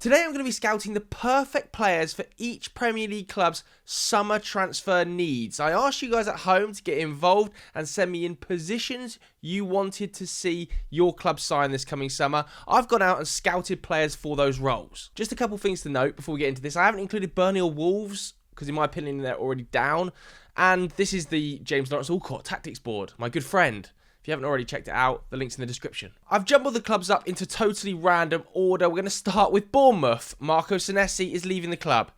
Today I'm going to be scouting the perfect players for each Premier League club's summer transfer needs. I asked you guys at home to get involved and send me in positions you wanted to see your club sign this coming summer. I've gone out and scouted players for those roles. Just a couple things to note before we get into this. I haven't included Burnley or Wolves because in my opinion they're already down. And this is the James Lawrence Allcott tactics board, my good friend. If you haven't already checked it out, the link's in the description. I've jumbled the clubs up into totally random order. We're going to start with Bournemouth. Marco Senesi is leaving the club.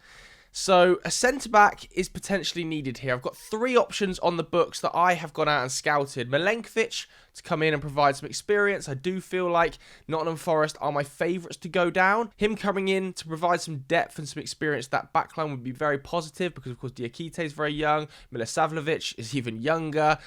So a centre-back is potentially needed here. I've got 3 options on the books that I have gone out and scouted. Milenkovic to come in and provide some experience. I do feel like Nottingham Forest are my favourites to go down. Him coming in to provide some depth and some experience, that backline would be very positive because, of course, Diakite is very young. Milosavljevic is even younger.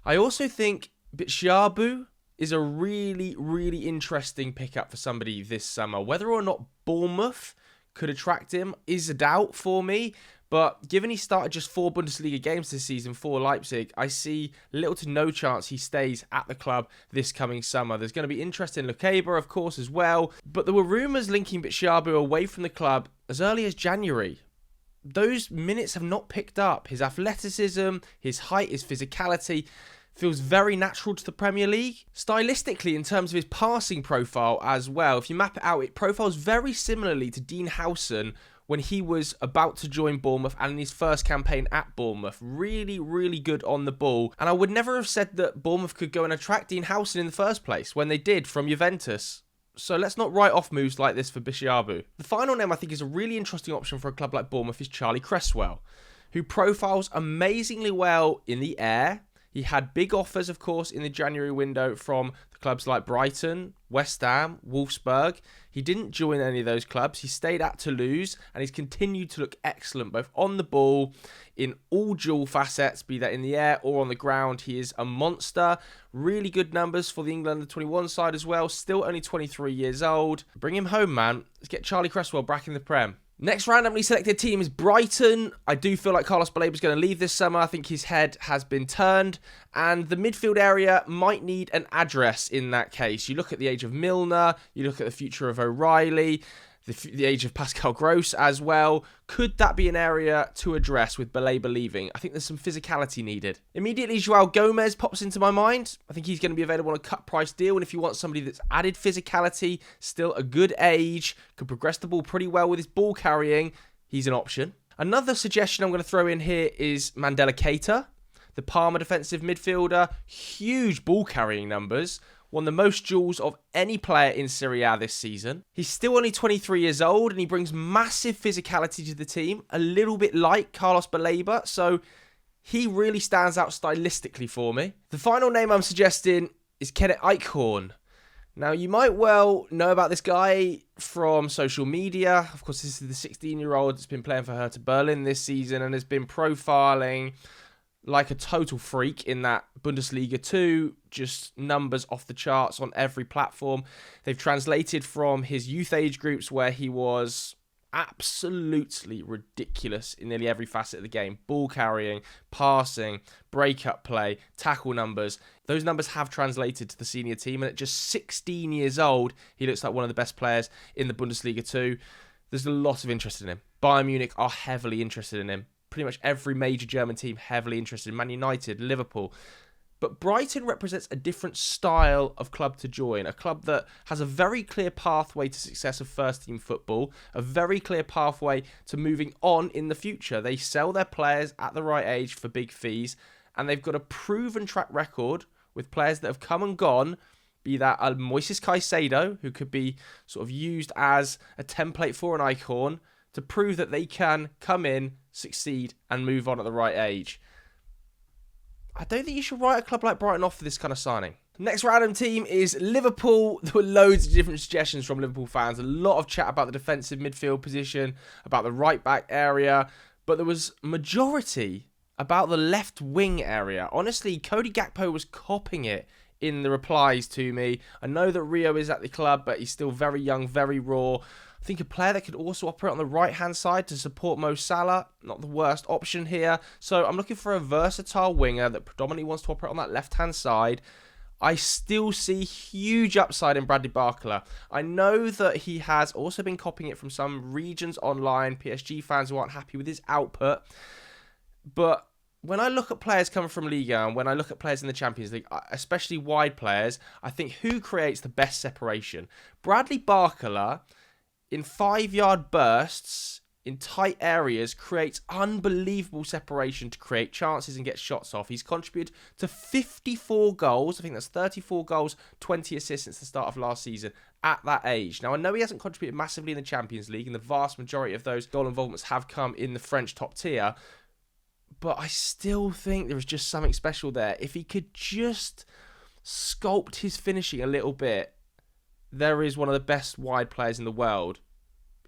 I also think Bitshiabu is a really, really interesting pickup for somebody this summer. Whether or not Bournemouth could attract him is a doubt for me. But given he started just 4 Bundesliga games this season for Leipzig, I see little to no chance he stays at the club this coming summer. There's going to be interest in Lukeba, of course, as well. But there were rumours linking Bitshiabu away from the club as early as January. Those minutes have not picked up. His athleticism, his height, his physicality feels very natural to the Premier League. Stylistically, in terms of his passing profile as well, if you map it out, it profiles very similarly to Dean Howson when he was about to join Bournemouth and in his first campaign at Bournemouth. Really, really good on the ball. And I would never have said that Bournemouth could go and attract Dean Howson in the first place when they did from Juventus. So let's not write off moves like this for Bitshiabu. The final name I think is a really interesting option for a club like Bournemouth is Charlie Cresswell, who profiles amazingly well in the air. He had big offers, of course, in the January window from the clubs like Brighton, West Ham, Wolfsburg. He didn't join any of those clubs. He stayed at Toulouse and he's continued to look excellent, both on the ball, in all dual facets, be that in the air or on the ground. He is a monster. Really good numbers for the England under-21 side as well. Still only 23 years old. Bring him home, man. Let's get Charlie Cresswell back in the Prem. Next randomly selected team is Brighton. I do feel like Carlos Baleba is going to leave this summer. I think his head has been turned. And the midfield area might need an address in that case. You look at the age of Milner. You look at the future of O'Reilly. The age of Pascal Gross as well. Could that be an area to address with Baleba leaving? I think there's some physicality needed. Immediately, Joao Gomes pops into my mind. I think he's going to be available on a cut price deal. And if you want somebody that's added physicality, still a good age, can progress the ball pretty well with his ball carrying, he's an option. Another suggestion I'm going to throw in here is Mandela Keita, the Parma defensive midfielder. Huge ball carrying numbers. Won the most duels of any player in Serie A this season. He's still only 23 years old and he brings massive physicality to the team, a little bit like Carlos Baleba, so he really stands out stylistically for me. The final name I'm suggesting is Kenneth Eichorn. Now, you might well know about this guy from social media. Of course, this is the 16-year-old that's been playing for Hertha Berlin this season and has been profiling like a total freak in that Bundesliga 2, just numbers off the charts on every platform. They've translated from his youth age groups where he was absolutely ridiculous in nearly every facet of the game. Ball carrying, passing, break-up play, tackle numbers. Those numbers have translated to the senior team, and at just 16 years old, he looks like one of the best players in the Bundesliga 2. There's a lot of interest in him. Bayern Munich are heavily interested in him. Pretty much every major German team heavily interested in Man United, Liverpool. But Brighton represents a different style of club to join. A club that has a very clear pathway to success of first-team football. A very clear pathway to moving on in the future. They sell their players at the right age for big fees. And they've got a proven track record with players that have come and gone. Be that Moises Caicedo, who could be sort of used as a template for an Eichorn, to prove that they can come in, succeed, and move on at the right age. I don't think you should write a club like Brighton off for this kind of signing. Next random team is Liverpool. There were loads of different suggestions from Liverpool fans. A lot of chat about the defensive midfield position, about the right-back area, but there was majority about the left wing area. Honestly, Cody Gakpo was copping it in the replies to me. I know that Rio is at the club, but he's still very young, very raw. I think a player that could also operate on the right-hand side to support Mo Salah, not the worst option here. So I'm looking for a versatile winger that predominantly wants to operate on that left-hand side. I still see huge upside in Bradley Barcola. I know that he has also been copying it from some regions online, PSG fans who aren't happy with his output. But when I look at players coming from Liga and when I look at players in the Champions League, especially wide players, I think who creates the best separation? Bradley Barcola, in 5-yard bursts, in tight areas, creates unbelievable separation to create chances and get shots off. He's contributed to 54 goals. I think that's 34 goals, 20 assists since the start of last season at that age. Now, I know he hasn't contributed massively in the Champions League, and the vast majority of those goal involvements have come in the French top tier, but I still think there is just something special there. If he could just sculpt his finishing a little bit, there is one of the best wide players in the world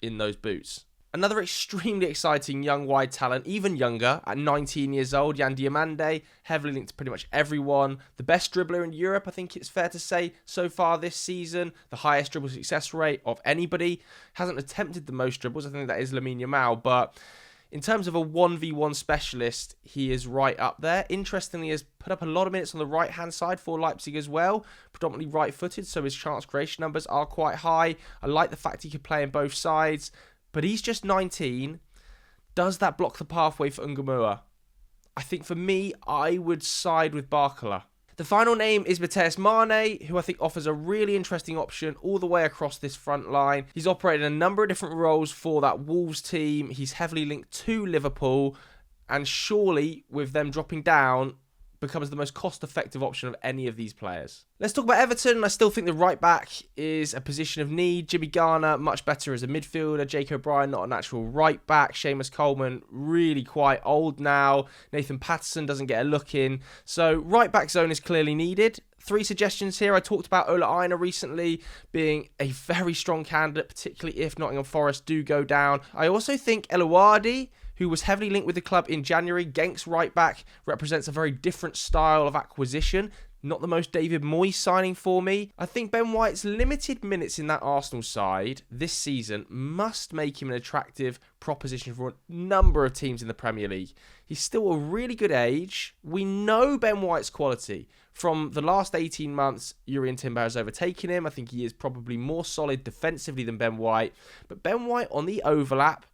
in those boots. Another extremely exciting young wide talent, even younger, at 19 years old, Diomande, heavily linked to pretty much everyone. The best dribbler in Europe, I think it's fair to say, so far this season. The highest dribble success rate of anybody. Hasn't attempted the most dribbles, I think that is Lamine Yamal, but in terms of a 1v1 specialist, he is right up there. Interestingly, he has put up a lot of minutes on the right-hand side for Leipzig as well. Predominantly right-footed, so his chance creation numbers are quite high. I like the fact he could play on both sides. But he's just 19. Does that block the pathway for Ngamua? I think for me, I would side with Barcola. The final name is Mateus Mane, who I think offers a really interesting option all the way across this front line. He's operated a number of different roles for that Wolves team. He's heavily linked to Liverpool. And surely, with them dropping down, becomes the most cost-effective option of any of these players. Let's talk about Everton. I still think the right-back is a position of need. Jimmy Garner, much better as a midfielder. Jake O'Brien, not a natural right-back. Seamus Coleman, really quite old now. Nathan Patterson doesn't get a look in. So right-back zone is clearly needed. 3 suggestions here. I talked about Ola Aina recently being a very strong candidate, particularly if Nottingham Forest do go down. I also think Elouadi, who was heavily linked with the club in January, Genk's right back, represents a very different style of acquisition. Not the most David Moyes signing for me. I think Ben White's limited minutes in that Arsenal side this season must make him an attractive proposition for a number of teams in the Premier League. He's still a really good age. We know Ben White's quality. From the last 18 months, Jurrien Timber has overtaken him. I think he is probably more solid defensively than Ben White. But Ben White on the overlap,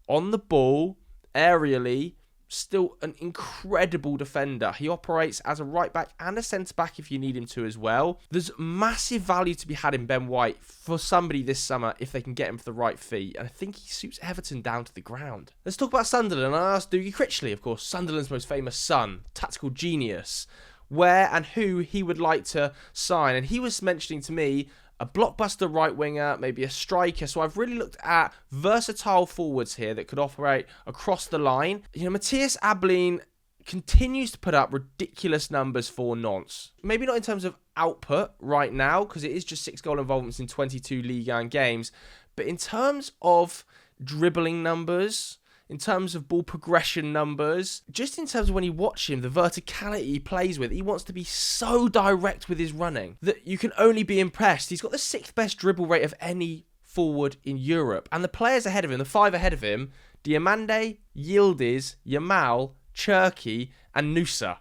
on the ball, aerially, still an incredible defender. He operates as a right back and a centre back if you need him to as well. There's massive value to be had in Ben White for somebody this summer if they can get him for the right fee. And I think he suits Everton down to the ground. Let's talk about Sunderland. I asked Dougie Critchley, of course, Sunderland's most famous son, tactical genius, where and who he would like to sign. And he was mentioning to me a blockbuster right winger, maybe a striker. So I've really looked at versatile forwards here that could operate across the line. You know, Matthias Ablin continues to put up ridiculous numbers for Nantes. Maybe not in terms of output right now, because it is just 6 goal involvements in 22 Ligue 1 games. But in terms of dribbling numbers, in terms of ball progression numbers, just in terms of when you watch him, the verticality he plays with, he wants to be so direct with his running that you can only be impressed. He's got the 6th best dribble rate of any forward in Europe. And the players ahead of him, the 5 ahead of him, Diomande, Yildiz, Yamal, Cherki, and Nusa.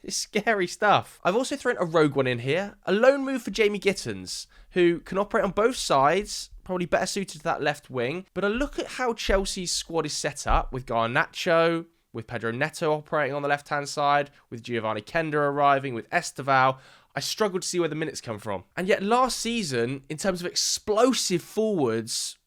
It's scary stuff. I've also thrown a rogue one in here. A loan move for Jamie Gittens, who can operate on both sides, probably better suited to that left wing. But I look at how Chelsea's squad is set up with Garnacho, with Pedro Neto operating on the left-hand side, with Giovanni Kenda arriving, with Esteval. I struggle to see where the minutes come from. And yet last season, in terms of explosive forwards,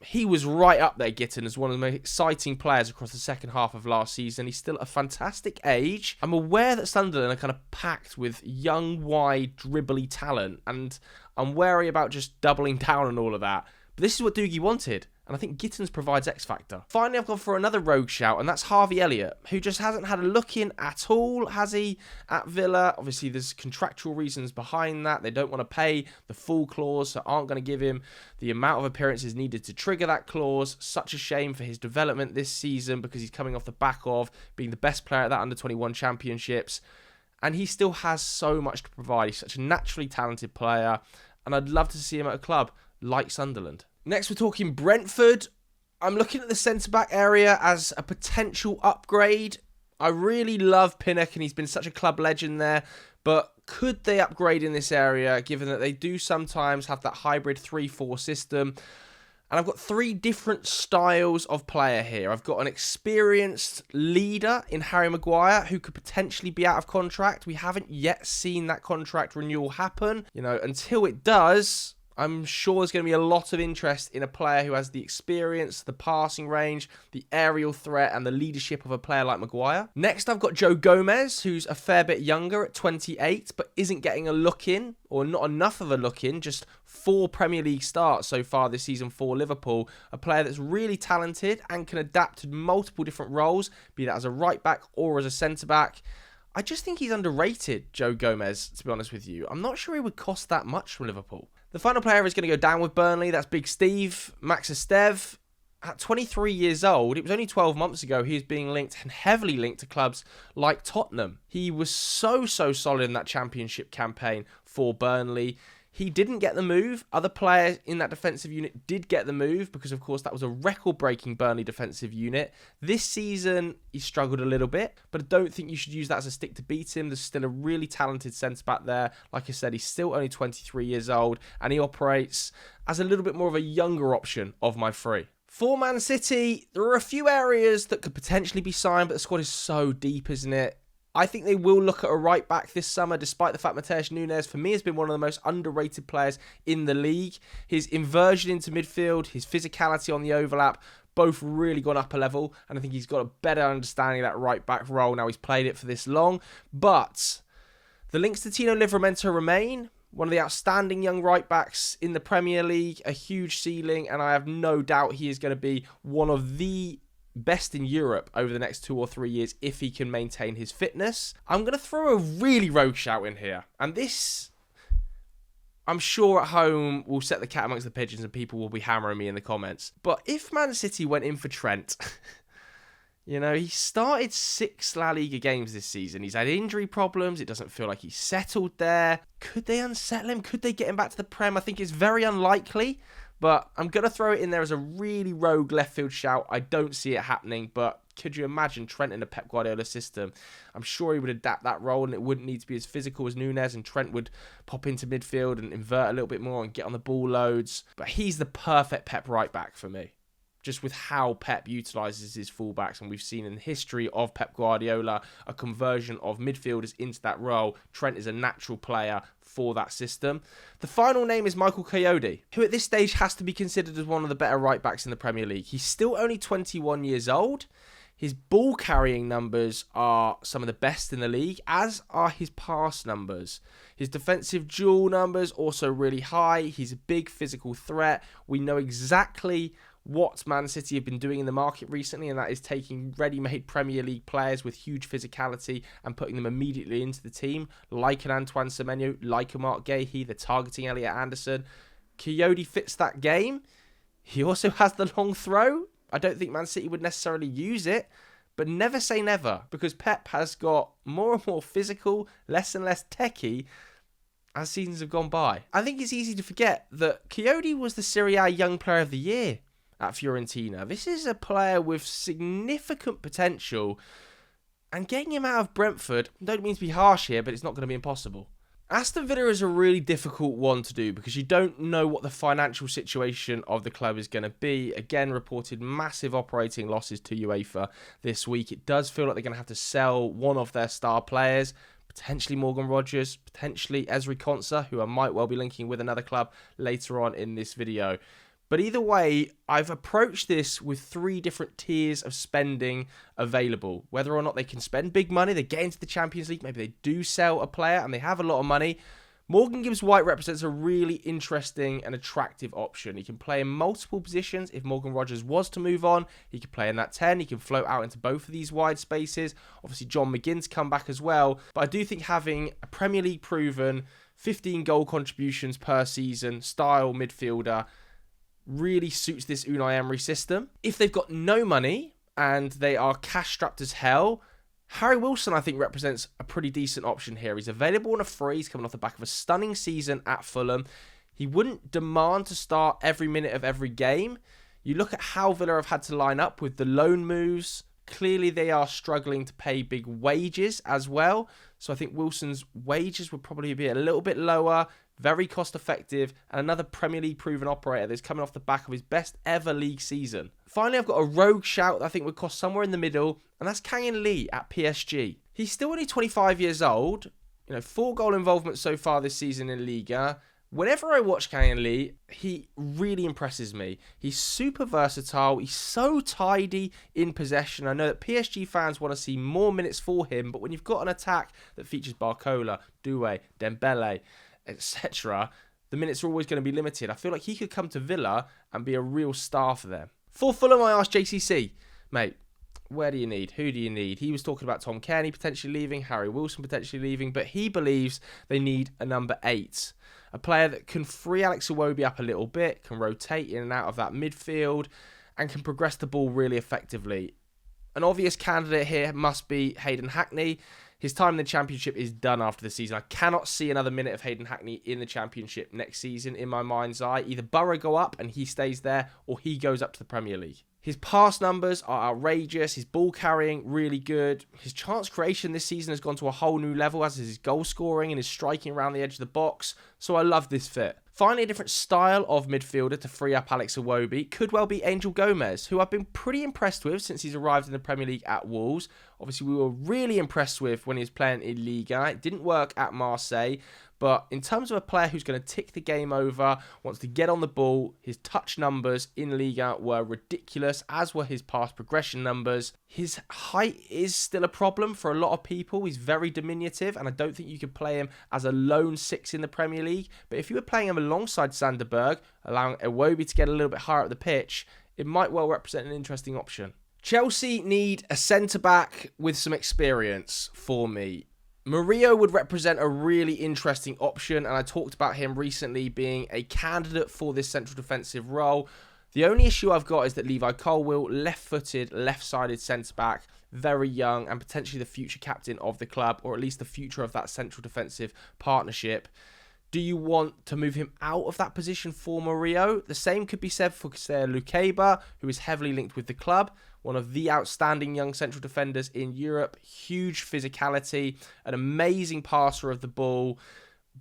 he was right up there, Gittens, as one of the most exciting players across the second half of last season. He's still at a fantastic age. I'm aware that Sunderland are kind of packed with young, wide, dribbly talent, and I'm wary about just doubling down on all of that. But this is what Dougie wanted, and I think Gittens provides X factor. Finally, I've gone for another rogue shout, and that's Harvey Elliott, who just hasn't had a look in at all, has he, at Villa? Obviously, there's contractual reasons behind that. They don't want to pay the full clause, so aren't going to give him the amount of appearances needed to trigger that clause. Such a shame for his development this season, because he's coming off the back of being the best player at that under-21 championships. And he still has so much to provide. He's such a naturally talented player, and I'd love to see him at a club like Sunderland. Next, we're talking Brentford. I'm looking at the centre-back area as a potential upgrade. I really love Pinnock, and he's been such a club legend there, but Could they upgrade in this area, given that they do sometimes have that hybrid 3-4 system? And I've got 3 different styles of player here. I've got an experienced leader in Harry Maguire, who could potentially be out of contract. We haven't yet seen that contract renewal happen. You know, until it does, I'm sure there's going to be a lot of interest in a player who has the experience, the passing range, the aerial threat, and the leadership of a player like Maguire. Next, I've got Joe Gomes, who's a fair bit younger at 28, but isn't getting a look in, or not enough of a look in, just 4 Premier League starts so far this season for Liverpool. A player that's really talented and can adapt to multiple different roles, be that as a right back or as a centre back. I just think he's underrated, Joe Gomes, to be honest with you. I'm not sure he would cost that much from Liverpool. The final player is going to go down with Burnley. That's Big Steve, Max Esteve. At 23 years old, it was only 12 months ago he was being linked and heavily linked to clubs like Tottenham. He was so solid in that championship campaign for Burnley. He didn't get the move. Other players in that defensive unit did get the move because, of course, that was a record-breaking Burnley defensive unit. This season, he struggled a little bit, but I don't think you should use that as a stick to beat him. There's still a really talented centre-back there. Like I said, he's still only 23 years old, and he operates as a little bit more of a younger option of my 3. For Man City, there are a few areas that could potentially be signed, but the squad is so deep, isn't it? I think they will look at a right back this summer, despite the fact Mateus Mane, for me, has been one of the most underrated players in the league. His inversion into midfield, his physicality on the overlap, both really gone up a level. And I think he's got a better understanding of that right back role now he's played it for this long. But the links to Tino Livramento remain. One of the outstanding young right backs in the Premier League, a huge ceiling, and I have no doubt he is going to be one of the best in Europe over the next 2 or 3 years if he can maintain his fitness. I'm going to throw a really rogue shout in here. And this, I'm sure at home, will set the cat amongst the pigeons and people will be hammering me in the comments. But if Man City went in for Trent, you know, he started 6 La Liga games this season. He's had injury problems. It doesn't feel like he's settled there. Could they unsettle him? Could they get him back to the Prem? I think it's very unlikely. But I'm going to throw it in there as a really rogue left field shout. I don't see it happening, but could you imagine Trent in a Pep Guardiola system? I'm sure he would adapt that role and it wouldn't need to be as physical as Nunez, and Trent would pop into midfield and invert a little bit more and get on the ball loads. But he's the perfect Pep right back for me, just with how Pep utilises his fullbacks. And we've seen in the history of Pep Guardiola a conversion of midfielders into that role. Trent is a natural player for that system. The final name is Michael Coyote, who at this stage has to be considered as one of the better right backs in the Premier League. He's still only 21 years old. His ball carrying numbers are some of the best in the league, as are his pass numbers. His defensive duel numbers also really high. He's a big physical threat. We know exactly what Man City have been doing in the market recently, and that is taking ready-made Premier League players with huge physicality and putting them immediately into the team, like an Antoine Semenyo, like a Mark Gahey. They're targeting Elliot Anderson. Coyote fits that game. He also has the long throw. I don't think Man City would necessarily use it, but never say never, because Pep has got more and more physical, less and less techie as seasons have gone by. I think it's easy to forget that Coyote was the Serie A Young Player of the Year at Fiorentina. This is a player with significant potential, and getting him out of Brentford, I don't mean to be harsh here, but it's not going to be impossible. Aston Villa is a really difficult one to do because you don't know what the financial situation of the club is going to be. Again, reported massive operating losses to UEFA this week. It does feel like they're going to have to sell one of their star players, potentially Morgan Rogers, potentially Ezri Konsa, who I might well be linking with another club later on in this video. But either way, I've approached this with 3 different tiers of spending available. Whether or not they can spend big money, they get into the Champions League, maybe they do sell a player and they have a lot of money. Morgan Gibbs-White represents a really interesting and attractive option. He can play in multiple positions. If Morgan Rogers was to move on, he could play in that 10. He can float out into both of these wide spaces. Obviously, John McGinn's come back as well. But I do think having a Premier League proven 15 goal contributions per season style midfielder really suits this Unai Emery system. If they've got no money and they are cash strapped as hell, Harry Wilson, I think, represents a pretty decent option here. He's available on a free. He's coming off the back of a stunning season at Fulham. He wouldn't demand to start every minute of every game. You look at how Villa have had to line up with the loan moves. Clearly, they are struggling to pay big wages as well. So I think Wilson's wages would probably be a little bit lower, very cost effective, and another Premier League proven operator that's coming off the back of his best ever league season. Finally, I've got a rogue shout that I think would cost somewhere in the middle, and that's Kang In Lee at PSG. He's still only 25 years old, 4-goal involvement so far this season in Liga. Whenever I watch Kang In Lee, he really impresses me. He's super versatile. He's so tidy in possession. I know that PSG fans want to see more minutes for him, but when you've got an attack that features Barcola, Doué, Dembele, etc., the minutes are always going to be limited. I feel like he could come to Villa and be a real star for them. For Fulham, I asked JCC, mate, where do you need? Who do you need? He was talking about Tom Cairney potentially leaving, Harry Wilson potentially leaving, but he believes they need a number 8. A player that can free Alex Iwobi up a little bit, can rotate in and out of that midfield, and can progress the ball really effectively. An obvious candidate here must be Hayden Hackney. His time in the Championship is done after the season. I cannot see another minute of Hayden Hackney in the Championship next season in my mind's eye. Either Borough go up and he stays there, or he goes up to the Premier League. His pass numbers are outrageous. His ball carrying, really good. His chance creation this season has gone to a whole new level, as is his goal scoring and his striking around the edge of the box. So I love this fit. Finally, a different style of midfielder to free up Alex Iwobi could well be Angel Gomes, who I've been pretty impressed with since he's arrived in the Premier League at Wolves. Obviously, we were really impressed with when he was playing in Liga. It didn't work at Marseille. But in terms of a player who's going to tick the game over, wants to get on the ball, his touch numbers in Liga were ridiculous, as were his pass progression numbers. His height is still a problem for a lot of people. He's very diminutive, and I don't think you could play him as a lone 6 in the Premier League. But if you were playing him alongside Sanderberg, allowing Iwobi to get a little bit higher up the pitch, it might well represent an interesting option. Chelsea need a centre-back with some experience for me. Murillo would represent a really interesting option, and I talked about him recently being a candidate for this central defensive role. The only issue I've got is that Levi Colwill, left-footed, left-sided centre-back, very young and potentially the future captain of the club, or at least the future of that central defensive partnership. Do you want to move him out of that position for Murillo? The same could be said for Lukeba, who is heavily linked with the club. One of the outstanding young central defenders in Europe. Huge physicality, an amazing passer of the ball,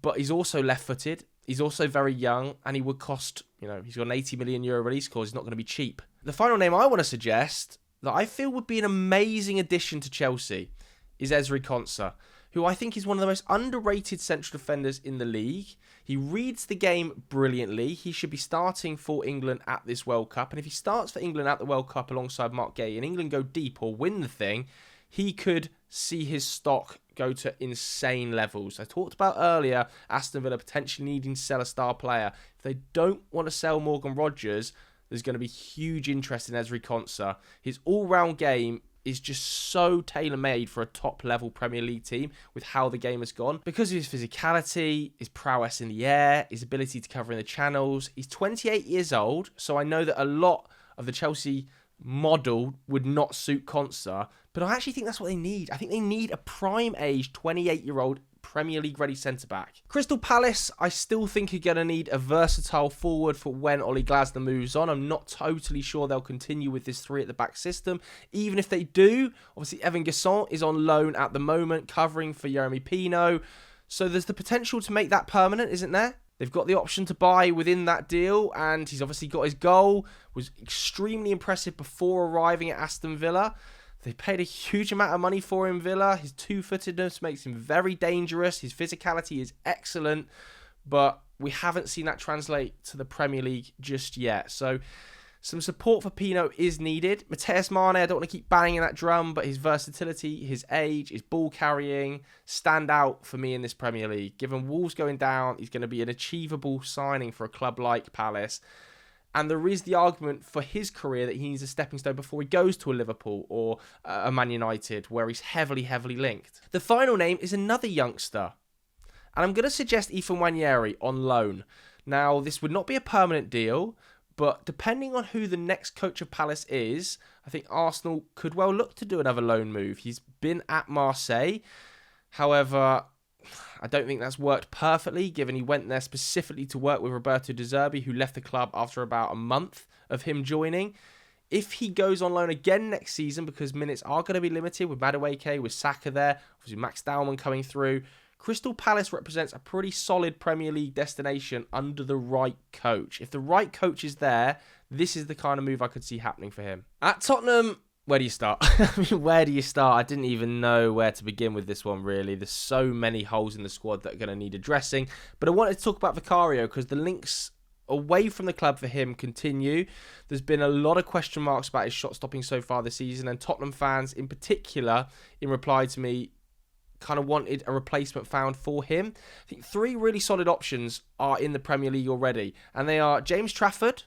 but he's also left-footed. He's also very young, and he would cost, he's got an €80 million release clause. He's not going to be cheap. The final name I want to suggest that I feel would be an amazing addition to Chelsea is Ezri Konsa, who I think is one of the most underrated central defenders in the league. He reads the game brilliantly. He should be starting for England at this World Cup. And if he starts for England at the World Cup alongside Mark Gay and England go deep or win the thing, he could see his stock go to insane levels. I talked about earlier Aston Villa potentially needing to sell a star player. If they don't want to sell Morgan Rogers, there's going to be huge interest in Ezri Konsa. His all-round game is just so tailor-made for a top-level Premier League team with how the game has gone. Because of his physicality, his prowess in the air, his ability to cover in the channels. He's 28 years old, so I know that a lot of the Chelsea model would not suit Konsa, but I actually think that's what they need. I think they need a prime-age 28-year-old Premier League ready centre-back. Crystal Palace, I still think are going to need a versatile forward for when Ollie Glasner moves on. I'm not totally sure they'll continue with this 3 at the back system. Even if they do, obviously Evan Gesson is on loan at the moment, covering for Jeremy Pino. So there's the potential to make that permanent, isn't there? They've got the option to buy within that deal, and he's obviously got his goal. Was extremely impressive before arriving at Aston Villa. They paid a huge amount of money for him, Villa. His two-footedness makes him very dangerous. His physicality is excellent, but we haven't seen that translate to the Premier League just yet. So some support for Pino is needed. Mateus Mane, I don't want to keep banging that drum, but his versatility, his age, his ball carrying stand out for me in this Premier League. Given Wolves going down, he's going to be an achievable signing for a club like Palace. And there is the argument for his career that he needs a stepping stone before he goes to a Liverpool or a Man United, where he's heavily, heavily linked. The final name is another youngster. And I'm going to suggest Ethan Nwaneri on loan. Now, this would not be a permanent deal, but depending on who the next coach of Palace is, I think Arsenal could well look to do another loan move. He's been at Marseille. However, I don't think that's worked perfectly, given he went there specifically to work with Roberto De Zerbi, who left the club after about a month of him joining. If he goes on loan again next season, because minutes are going to be limited with Madueke, with Saka there, obviously Max Dowman coming through, Crystal Palace represents a pretty solid Premier League destination under the right coach. If the right coach is there, this is the kind of move I could see happening for him. At Tottenham, where do you start? I mean, where do you start? I didn't even know where to begin with this one, really. There's so many holes in the squad that are going to need addressing. But I wanted to talk about Vicario because the links away from the club for him continue. There's been a lot of question marks about his shot stopping so far this season, and Tottenham fans in particular, in reply to me, kind of wanted a replacement found for him. I think 3 really solid options are in the Premier League already, and they are James Trafford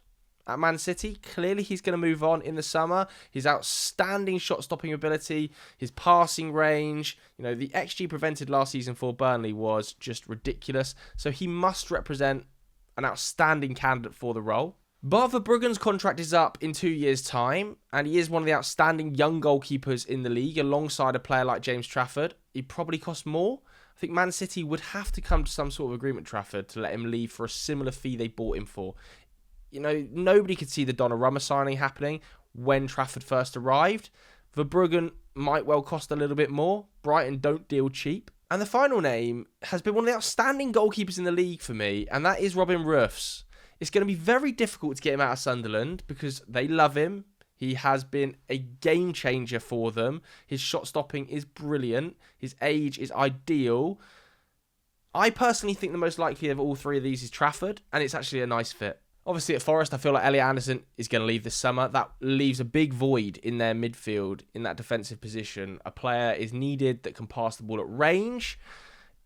at Man City. Clearly he's going to move on in the summer. His outstanding shot stopping ability, his passing range, the XG prevented last season for Burnley was just ridiculous, so he must represent an outstanding candidate for the role. But Verbruggen's contract is up in 2 years' time, and he is one of the outstanding young goalkeepers in the league alongside a player like James Trafford. He probably costs more. I think Man City would have to come to some sort of agreement with Trafford to let him leave for a similar fee they bought him for. Nobody could see the Donnarumma signing happening when Trafford first arrived. Verbruggen might well cost a little bit more. Brighton don't deal cheap. And the final name has been one of the outstanding goalkeepers in the league for me, and that is Robin Ruffs. It's going to be very difficult to get him out of Sunderland because they love him. He has been a game changer for them. His shot stopping is brilliant. His age is ideal. I personally think the most likely of all 3 of these is Trafford, and it's actually a nice fit. Obviously at Forest, I feel like Elliot Anderson is going to leave this summer. That leaves a big void in their midfield, in that defensive position. A player is needed that can pass the ball at range,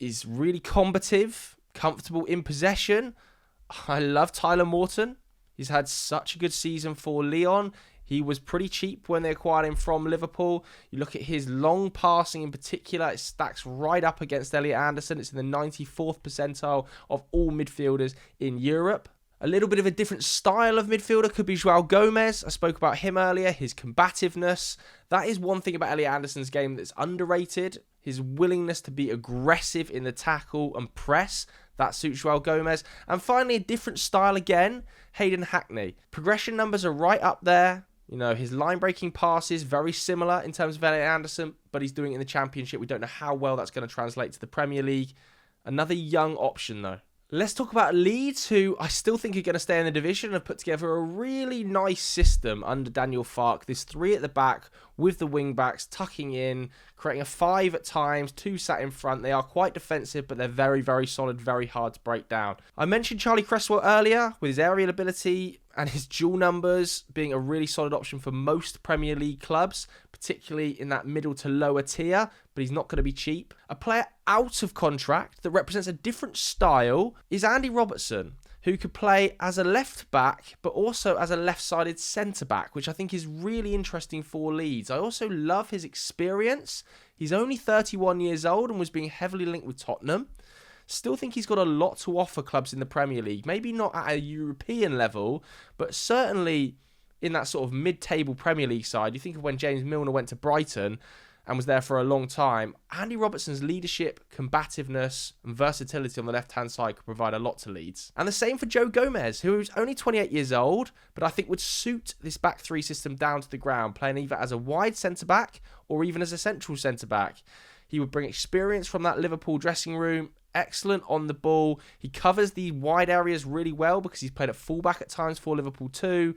is really combative, comfortable in possession. I love Tyler Morton. He's had such a good season for Lyon. He was pretty cheap when they acquired him from Liverpool. You look at his long passing in particular, it stacks right up against Elliot Anderson. It's in the 94th percentile of all midfielders in Europe. A little bit of a different style of midfielder could be João Gomes. I spoke about him earlier, his combativeness. That is one thing about Elliot Anderson's game that's underrated. His willingness to be aggressive in the tackle and press. That suits João Gomes. And finally, a different style again, Hayden Hackney. Progression numbers are right up there. His line-breaking passes, very similar in terms of Elliot Anderson, but he's doing it in the Championship. We don't know how well that's going to translate to the Premier League. Another young option, though. Let's talk about Leeds, who I still think are going to stay in the division and have put together a really nice system under Daniel Farke. There's 3 at the back with the wing-backs tucking in, creating a 5 at times, 2 sat in front. They are quite defensive, but they're very, very solid, very hard to break down. I mentioned Charlie Cresswell earlier with his aerial ability and his dual numbers being a really solid option for most Premier League clubs, particularly in that middle to lower tier, but he's not going to be cheap. A player out of contract that represents a different style is Andy Robertson, who could play as a left back, but also as a left-sided centre-back, which I think is really interesting for Leeds. I also love his experience. He's only 31 years old and was being heavily linked with Tottenham. Still think he's got a lot to offer clubs in the Premier League. Maybe not at a European level, but certainly in that sort of mid-table Premier League side. You think of when James Milner went to Brighton and was there for a long time. Andy Robertson's leadership, combativeness, and versatility on the left-hand side could provide a lot to Leeds. And the same for Joe Gomez, who is only 28 years old, but I think would suit this back 3 system down to the ground, playing either as a wide centre-back or even as a central centre-back. He would bring experience from that Liverpool dressing room, excellent on the ball. He covers the wide areas really well because he's played at fullback at times for Liverpool too.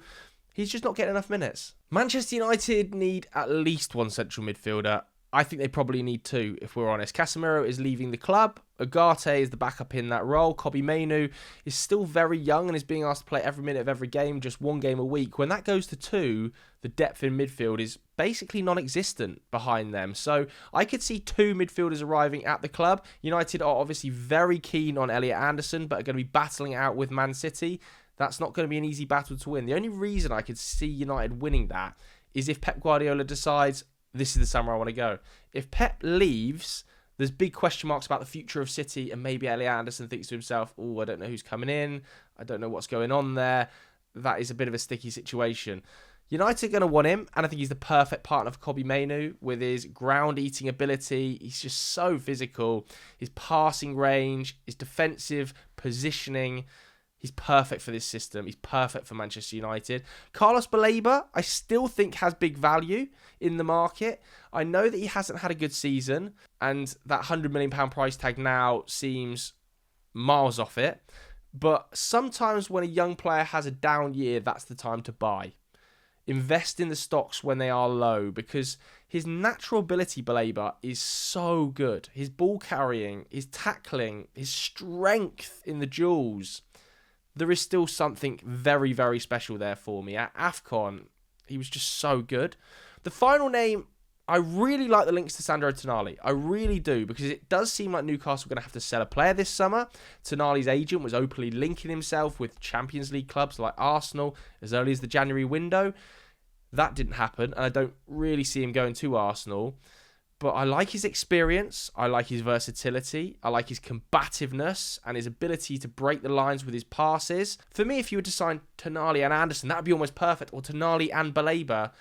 He's just not getting enough minutes. Manchester United need at least 1 central midfielder. I think they probably need 2, if we're honest. Casemiro is leaving the club. Ugarte is the backup in that role. Kobbie Mainoo is still very young and is being asked to play every minute of every game, just 1 game a week. When that goes to 2, the depth in midfield is basically non-existent behind them. So I could see 2 midfielders arriving at the club. United are obviously very keen on Elliot Anderson, but are going to be battling it out with Man City. That's not going to be an easy battle to win. The only reason I could see United winning that is if Pep Guardiola decides, this is the summer I want to go. If Pep leaves, there's big question marks about the future of City, and maybe Elliot Anderson thinks to himself, I don't know who's coming in. I don't know what's going on there. That is a bit of a sticky situation. United are going to want him, and I think he's the perfect partner for Kobbie Mainoo with his ground-eating ability. He's just so physical. His passing range, his defensive positioning. He's perfect for this system. He's perfect for Manchester United. Carlos Baleba, I still think has big value in the market. I know that he hasn't had a good season, and that £100 million price tag now seems miles off it. But sometimes when a young player has a down year, that's the time to buy. Invest in the stocks when they are low, because his natural ability, Baleba, is so good. His ball carrying, his tackling, his strength in the duels. There is still something very, very special there for me. At AFCON, he was just so good. The final name, I really like the links to Sandro Tonali. I really do, because it does seem like Newcastle are going to have to sell a player this summer. Tonali's agent was openly linking himself with Champions League clubs like Arsenal as early as the January window. That didn't happen, and I don't really see him going to Arsenal. But I like his experience, I like his versatility, I like his combativeness and his ability to break the lines with his passes. For me, if you were to sign Tonali and Anderson, that would be almost perfect, or Tonali and Baleba.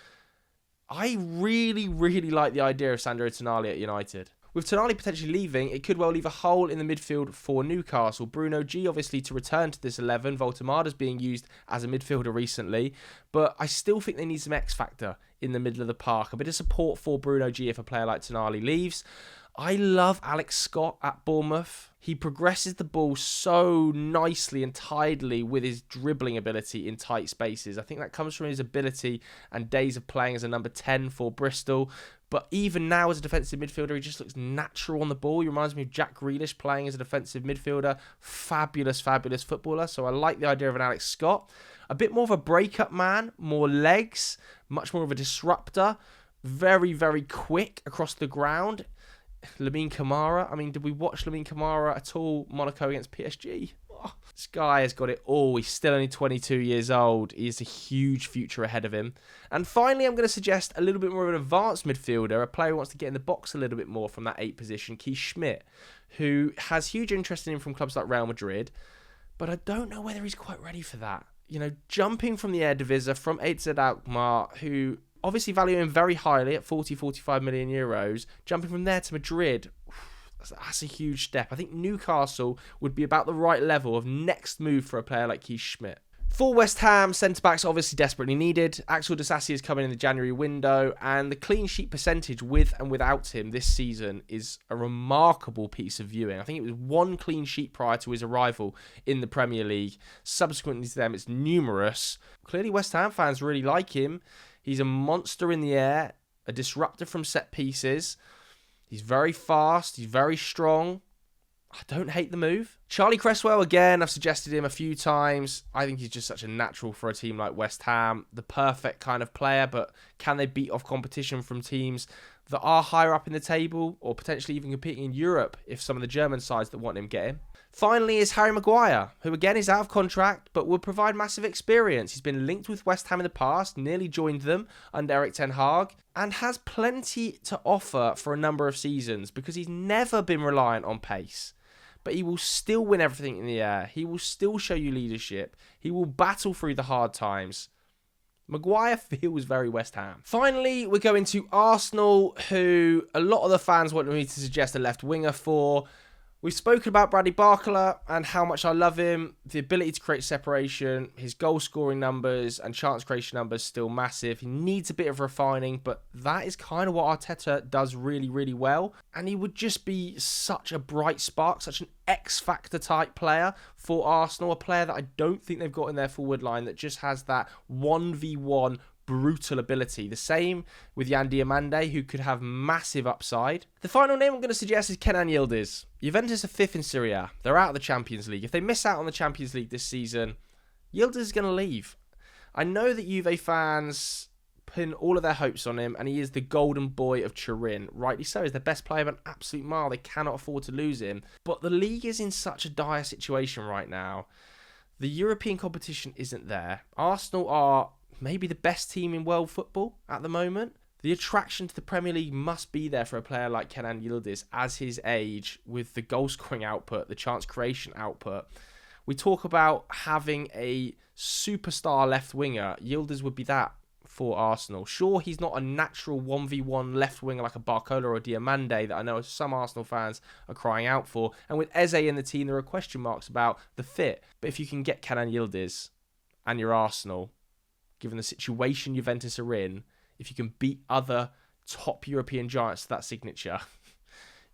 I really, really like the idea of Sandro Tonali at United. With Tonali potentially leaving, it could well leave a hole in the midfield for Newcastle. Bruno G obviously to return to this 11. Voltemada's being used as a midfielder recently. But I still think they need some X factor in the middle of the park. A bit of support for Bruno G if a player like Tonali leaves. I love Alex Scott at Bournemouth. He progresses the ball so nicely and tidily with his dribbling ability in tight spaces. I think that comes from his ability and days of playing as a number 10 for Bristol. But even now as a defensive midfielder, he just looks natural on the ball. He reminds me of Jack Grealish playing as a defensive midfielder. Fabulous, fabulous footballer. So I like the idea of an Alex Scott. A bit more of a break-up man, more legs, much more of a disruptor. Very, very quick across the ground. Lamine Camara. I mean, did we watch Lamine Camara at all? Monaco against PSG? Oh, this guy has got it all. He's still only 22 years old. He has a huge future ahead of him. And finally, I'm going to suggest a little bit more of an advanced midfielder, a player who wants to get in the box a little bit more from that 8 position, Keith Smit, who has huge interest in him from clubs like Real Madrid. But I don't know whether he's quite ready for that. You know, jumping from the Eredivisie, from AZ Alkmaar, who obviously value him very highly at 45 million euros. Jumping from there to Madrid, that's a huge step. I think Newcastle would be about the right level of next move for a player like Keith Smit. For West Ham, centre-backs obviously desperately needed. Axel Disasi is coming in the January window, and the clean sheet percentage with and without him this season is a remarkable piece of viewing. I think it was 1 clean sheet prior to his arrival in the Premier League. Subsequently to them, it's numerous. Clearly, West Ham fans really like him. He's a monster in the air, a disruptor from set pieces. He's very fast. He's very strong. I don't hate the move. Charlie Cresswell, again, I've suggested him a few times. I think he's just such a natural for a team like West Ham. The perfect kind of player, but can they beat off competition from teams that are higher up in the table or potentially even competing in Europe if some of the German sides that want him get him? Finally is Harry Maguire, who again is out of contract but would provide massive experience. He's been linked with West Ham in the past, nearly joined them under Erik ten Hag, and has plenty to offer for a number of seasons because he's never been reliant on pace. But he will still win everything in the air. He will still show you leadership. He will battle through the hard times. Maguire feels very West Ham. Finally, we're going to Arsenal, who a lot of the fans wanted me to suggest a left winger for. We've spoken about Bradley Barcola and how much I love him. The ability to create separation, his goal scoring numbers and chance creation numbers still massive. He needs a bit of refining, but that is kind of what Arteta does really, really well. And he would just be such a bright spark, such an X-factor type player for Arsenal. A player that I don't think they've got in their forward line that just has that 1v1 brutal ability. The same with Yan Diomande, who could have massive upside. The final name I'm going to suggest is Kenan Yildiz. Juventus are 5th in Serie A. They're out of the Champions League. If they miss out on the Champions League this season, Yildiz is going to leave. I know that Juve fans pin all of their hopes on him, and he is the golden boy of Turin. Rightly so. He's their best player by an absolute mile. They cannot afford to lose him. But the league is in such a dire situation right now. The European competition isn't there. Arsenal are maybe the best team in world football at the moment. The attraction to the Premier League must be there for a player like Kenan Yildiz as his age, with the goal scoring output, the chance creation output. We talk about having a superstar left winger. Yildiz would be that for Arsenal. Sure, he's not a natural 1v1 left winger like a Barcola or a Diomande that I know some Arsenal fans are crying out for. And with Eze in the team, there are question marks about the fit. But if you can get Kenan Yildiz and your Arsenal, given the situation Juventus are in, if you can beat other top European giants to that signature,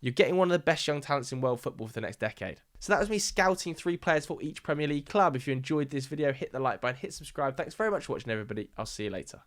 you're getting one of the best young talents in world football for the next decade. So that was me scouting 3 players for each Premier League club. If you enjoyed this video, hit the like button, hit subscribe. Thanks very much for watching, everybody. I'll see you later.